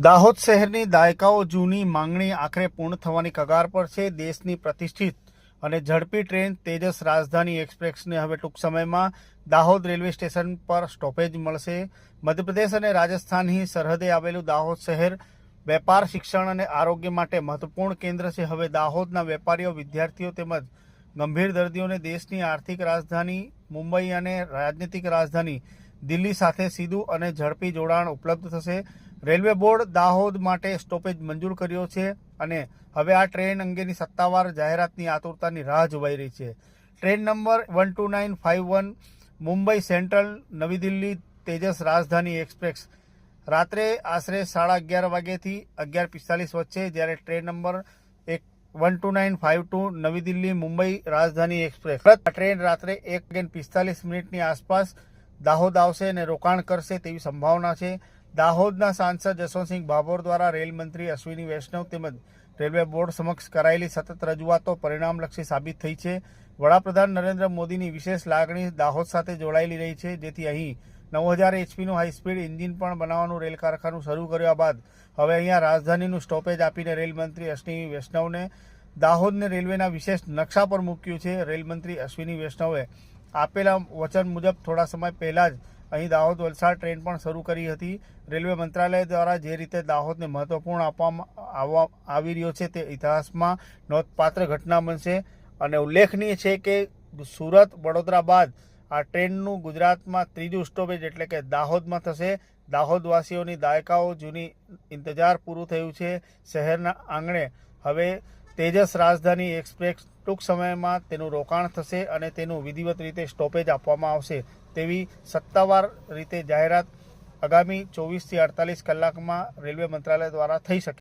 દાહોદ શહેરની દાયકાઓ જૂની માંગણી આખરે પૂર્ણ થવાની કગાર પર છે। દેશની પ્રતિષ્ઠિત અને ઝડપી ટ્રેન તેજસ રાજધાની એક્સપ્રેસને હવે ટૂંક સમયમાં દાહોદ રેલવે સ્ટેશન પર સ્ટોપેજ મળશે। મધ્યપ્રદેશ અને રાજસ્થાનની સરહદે આવેલું દાહોદ શહેર વેપાર, શિક્ષણ અને આરોગ્ય માટે મહત્વપૂર્ણ કેન્દ્ર છે। હવે દાહોદના વેપારીઓ, વિદ્યાર્થીઓ તેમજ ગંભીર દર્દીઓને દેશની આર્થિક રાજધાની મુંબઈ અને રાજનીતિક રાજધાની દિલ્હી સાથે સીધું અને ઝડપી જોડાણ ઉપલબ્ધ થશે। રેલવે બોર્ડ દાહોદ માટે સ્ટોપેજ મંજૂર કર્યો છે અને હવે આ ટ્રેન અંગેની સત્તાવાર જાહેરાતની આતુરતાની રાહ જોવાઈ રહી છે। ટ્રેન નંબર 12951 મુંબઈ સેન્ટ્રલ નવી દિલ્હી તેજસ રાજધાની એક્સપ્રેસ રાત્રે આશરે 11:30 વાગ્યાથી 11:45 વચ્ચે, જ્યારે ટ્રેન નંબર 12952 નવી દિલ્હી મુંબઈ રાજધાની એક્સપ્રેસ ટ્રેન રાત્રે 1:45 આસપાસ દાહોદ આવશે અને રોકાણ કરશે તેવી સંભાવના છે। દાહોદના સાંસદ જશવંતસિંહ ભાભોર દ્વારા રેલ મંત્રી અશ્વિની વૈષ્ણવ તેમજ રેલવે બોર્ડ સમક્ષ કરાયેલી સતત રજૂઆતો પરિણામલક્ષી સાબિત થઈ છે। વડાપ્રધાન નરેન્દ્ર મોદીની વિશેષ લાગણી દાહોદ સાથે જોડાયેલી રહી છે, જેથી અહીં 9000 HPનું હાઈસ્પીડ એન્જિન પણ બનાવવાનું રેલ કારખાનું શરૂ કર્યા બાદ હવે અહીંયા રાજધાનીનું સ્ટોપેજ આપીને રેલમંત્રી અશ્વિની વૈષ્ણવને દાહોદને રેલવેના વિશેષ નકશા પર મૂક્યું છે। રેલમંત્રી અશ્વિની વૈષ્ણવે આપેલા વચન મુજબ થોડા સમય પહેલા જ અહીં દાહોદ વલસાડ ટ્રેન પણ શરૂ કરી હતી। રેલવે મંત્રાલય દ્વારા જે રીતે દાહોદને મહત્વપૂર્ણ આપવામાં આવી રહ્યો છે તે ઇતિહાસમાં નોંધપાત્ર ઘટના બનશે અને ઉલ્લેખનીય છે કે સુરત, વડોદરા બાદ આ ટ્રેનનું ગુજરાતમાં ત્રીજું સ્ટોપેજ એટલે કે દાહોદમાં થશે। દાહોદવાસીઓની દાયકાઓ જૂની ઇંતજાર પૂરું થયું છે। શહેરના આંગણે હવે તેજસ રાજધાની એક્સપ્રેસ ટૂંક સમયમાં તેનું રોકાણ થશે અને તેનું વિધિવત રીતે સ્ટોપેજ આપવામાં આવશે તેવી સત્તાવાર રીતે જાહેરાત આગામી 24 થી 48 કલાકમાં રેલવે મંત્રાલય દ્વારા થઈ શકે।